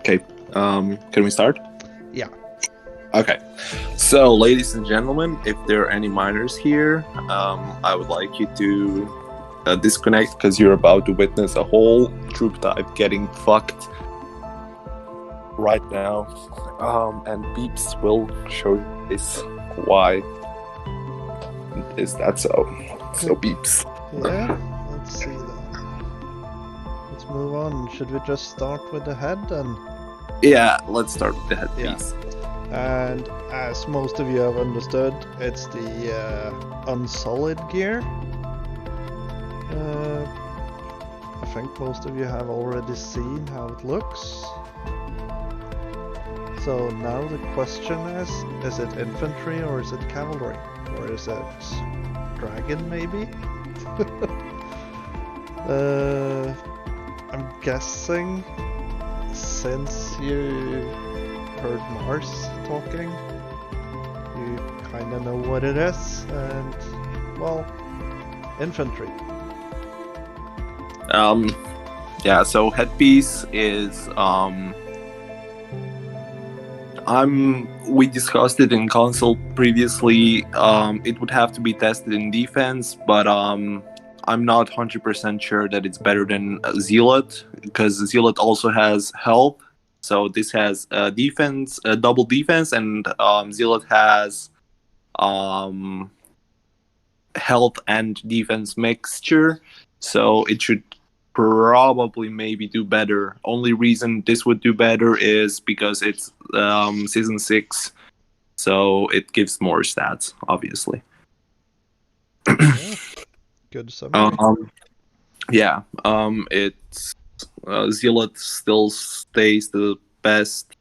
Okay, can we start? Yeah. Okay, so ladies and gentlemen, if there are any minors here, I would like you to disconnect because you're about to witness a whole troop type getting fucked right now, and Beeps will show you this why is that so. So Beeps. Yeah, let's see then. Let's move on. Should we just start with the head then? Yeah, let's start with the headpiece. And as most of you have understood, it's the unsolid gear. I think most of you have already seen how it looks. So now the question is it infantry or is it cavalry? Or is it dragon maybe? I'm guessing, since you heard Mars talking, you kinda know what it is, and, well, infantry. Yeah, so headpiece is we discussed it in console previously. It would have to be tested in defense, but I'm not 100% sure that it's better than Zealot, because Zealot also has health. So this has defense, double defense, and Zealot has health and defense mixture. So it should probably maybe do better. Only reason this would do better is because it's season 6, so it gives more stats, obviously. Yeah. Good summary. It's Zealot still stays the best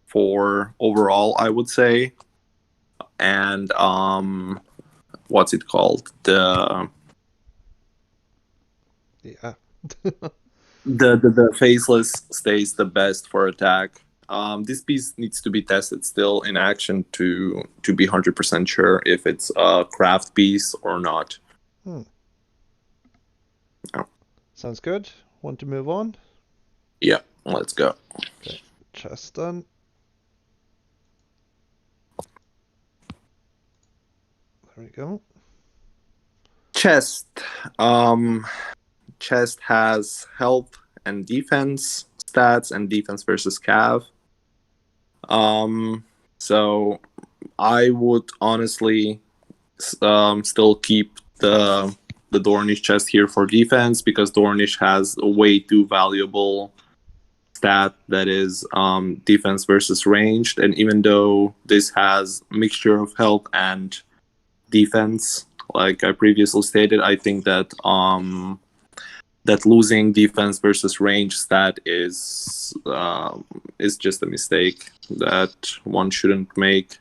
for overall, I would say. And what's it called? The faceless stays the best for attack. This piece needs to be tested still in action to be 100% sure if it's a craft piece or not. Oh. Sounds good. Want to move on? Yeah, let's go. Okay, chest done. There we go. Chest. Chest has health and defense stats and defense versus cav. So I would honestly still keep the Dornish chest here for defense, because Dornish has a way too valuable stat that is defense versus ranged, and even though this has a mixture of health and defense, like I previously stated, I think that that losing defense versus range stat is just a mistake that one shouldn't make.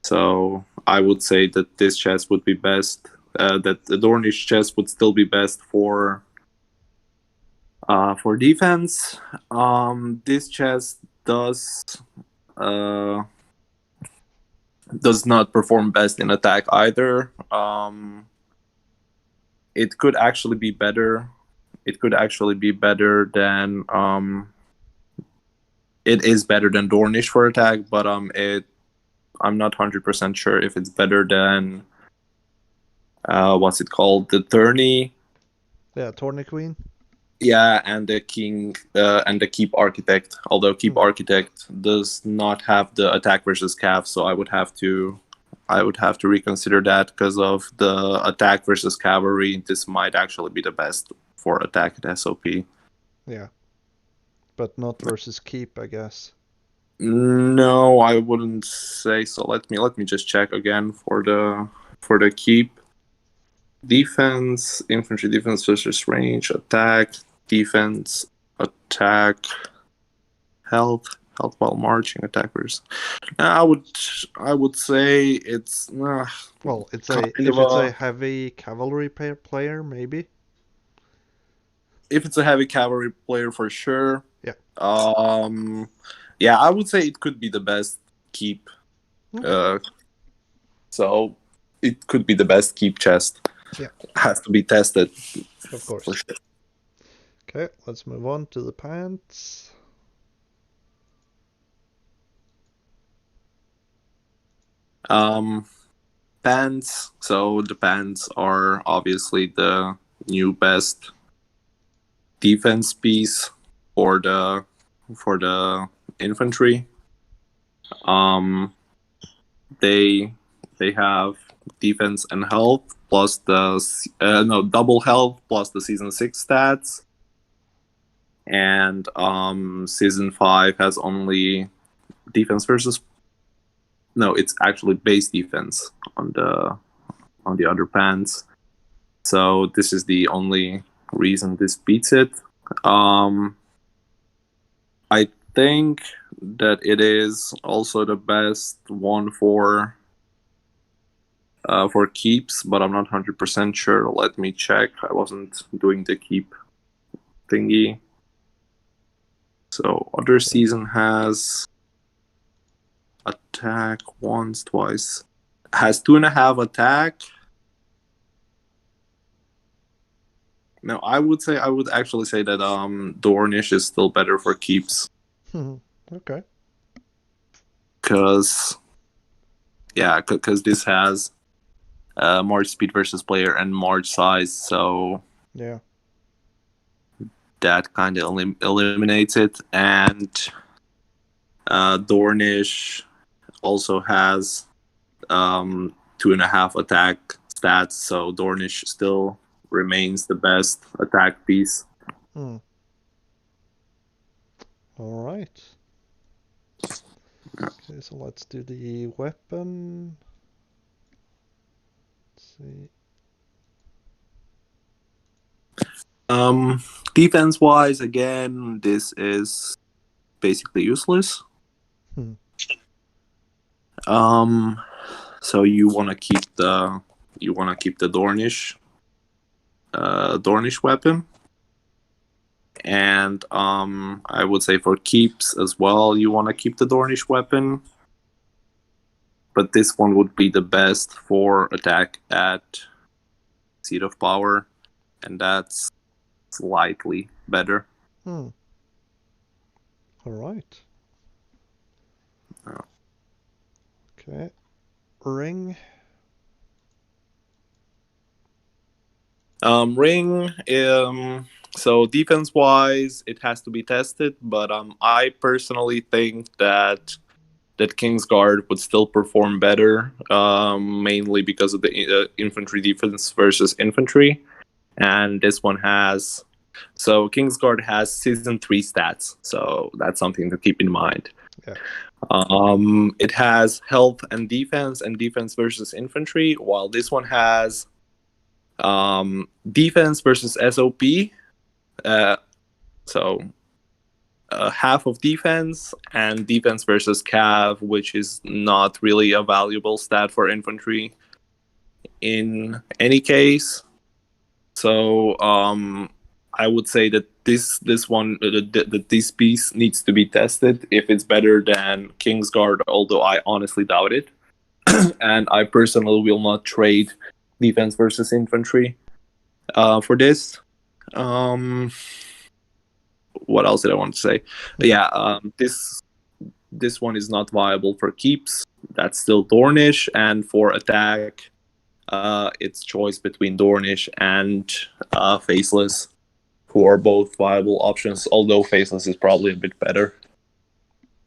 So I would say that this chest would be best. That the Dornish chest would still be best for defense. This chest does not perform best in attack either. It could actually be better. It could actually be better than it is better than Dornish for attack, but I'm not 100% sure if it's better than what's it called? The Tourney. Yeah, Tourney Queen. Yeah, and the King and the Keep Architect. Although Keep Architect does not have the attack versus cav, so I would have to reconsider that, because of the attack versus cavalry. This might actually be the best for attack at SOP. Yeah, but not versus keep, I guess. No, I wouldn't say so. Let me just check again for the keep. Defense, infantry defense versus range, attack, defense, attack, health while marching, attack versus. I would say it's well, it's a heavy cavalry player, maybe. If it's a heavy cavalry player, for sure. Yeah. Yeah, I would say it could be the best keep. Okay. So it could be the best keep chest. Yeah. Has to be tested. Of course. For sure. Okay, let's move on to the pants. Pants. So the pants are obviously the new best defense piece for the infantry. Um, they have defense and health plus double health plus the season 6 stats, and season 5 has only defense versus no, it's actually base defense on the other pants. So this is the only reason this beats it. I think that it is also the best one for keeps, but I'm not 100% sure. Let me check. I wasn't doing the keep thingy. So other season has attack once, twice. Has 2.5 attack. No, I would actually say that Dornish is still better for keeps. Okay. Because this has March speed versus player and March size, so yeah, that kind of eliminates it. And Dornish also has 2.5 attack stats, so Dornish still remains the best attack piece. All right. Okay, so let's do the weapon. Let's see. Defense wise, again, this is basically useless. So you want to keep the Dornish weapon, and I would say for keeps as well, you want to keep the Dornish weapon. But this one would be the best for attack at Seat of Power, and that's slightly better. All right. Oh. Okay. Ring. Ring. So defense wise, it has to be tested, but I personally think that Kingsguard would still perform better, mainly because of the infantry defense versus infantry. And this one has, so Kingsguard has season 3 stats, so that's something to keep in mind. Yeah. It has health and defense versus infantry, while this one has defense versus SOP. So half of defense and defense versus cav, which is not really a valuable stat for infantry in any case. So I would say that this piece needs to be tested if it's better than Kingsguard, although I honestly doubt it. And I personally will not trade defense versus infantry for this. What else did I want to say? Yeah, this one is not viable for keeps. That's still Dornish, and for attack, it's choice between Dornish and Faceless, who are both viable options, although Faceless is probably a bit better.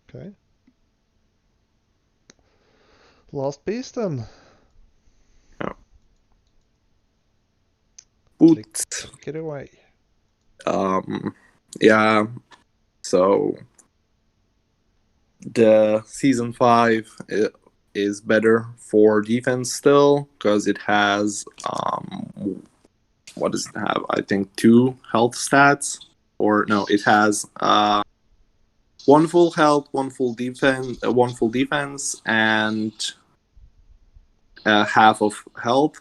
Okay. Last piece then. Boots. Take it away. Yeah, so the season 5 is better for defense still, because it has what does it have? I think 2 health stats, or no, it has 1 full health, 1 full defense, and half of health.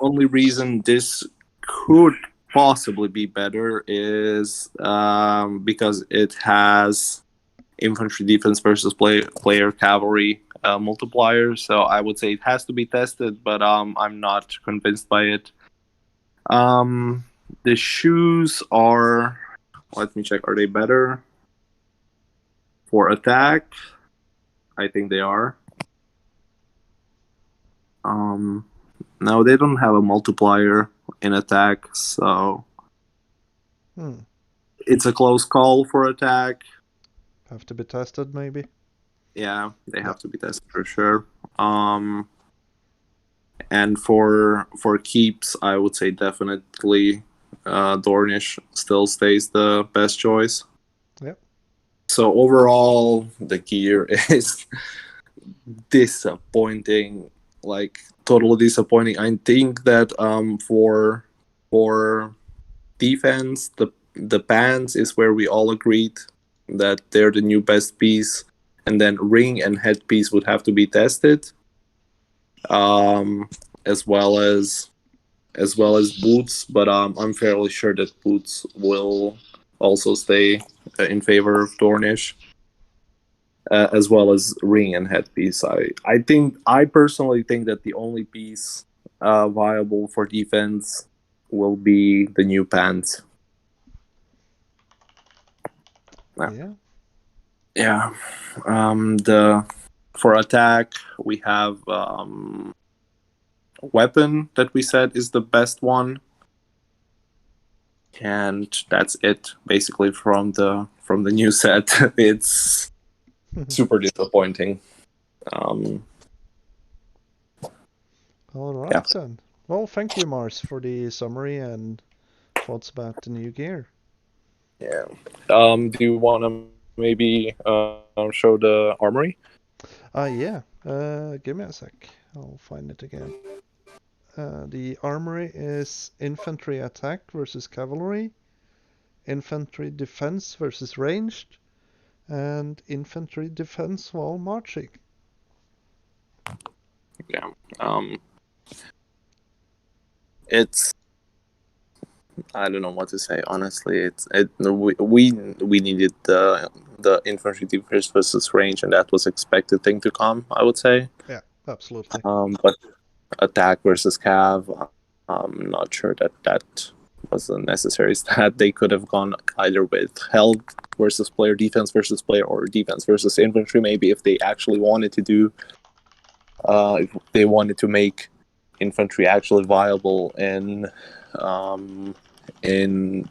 Only reason this could possibly be better is because it has infantry defense versus player cavalry multiplier. So I would say it has to be tested, but I'm not convinced by it. The shoes are. Let me check. Are they better for attack? I think they are. No, they don't have a multiplier in attack, so it's a close call for attack. Have to be tested, maybe. Yeah, they have to be tested for sure. And for keeps, I would say definitely Dornish still stays the best choice. Yep. So overall, the gear is disappointing, like totally disappointing. I think that for defense, the pants is where we all agreed that they're the new best piece, and then ring and headpiece would have to be tested, as well as boots. But I'm fairly sure that boots will also stay in favor of Dornish. As well as ring and headpiece. I personally think that the only piece viable for defense will be the new pants. Yeah. Yeah. The for attack we have weapon that we said is the best one, and that's it basically from the new set. It's super disappointing. All right Yeah. then. Well, thank you, Mars, for the summary and thoughts about the new gear. Yeah. Do you want to maybe show the armory? Yeah. Give me a sec. I'll find it again. The armory is infantry attack versus cavalry, infantry defense versus ranged, and infantry defense while marching. Yeah. It's I don't know what to say honestly. We needed the infantry defense versus range, and that was expected thing to come. I would say. Yeah, absolutely. But attack versus cav, I'm not sure that was a necessary stat. They could have gone either with health versus player, defense versus player, or defense versus infantry. Maybe if they actually wanted to do, if they wanted to make infantry actually viable in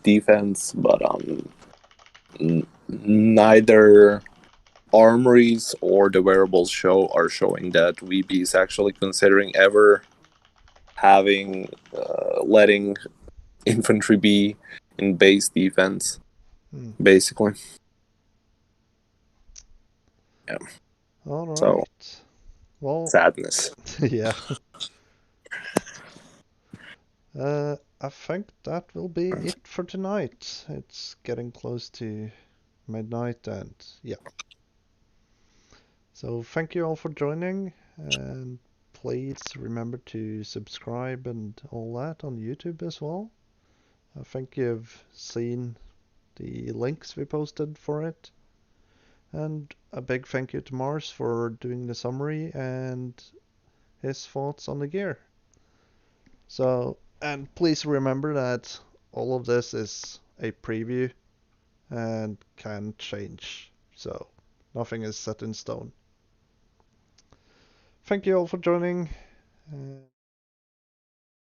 defense, but neither armories or the wearables are showing that VB is actually considering ever having letting infantry be in base defense, basically. Yeah. All right. So Well, sadness. yeah. I think that will be it for tonight. It's getting close to midnight, and yeah. So thank you all for joining, and please remember to subscribe and all that on YouTube as well. I think you've seen the links we posted for it. And a big thank you to Mars for doing the summary and his thoughts on the gear. So, and please remember that all of this is a preview and can change. So, nothing is set in stone. Thank you all for joining.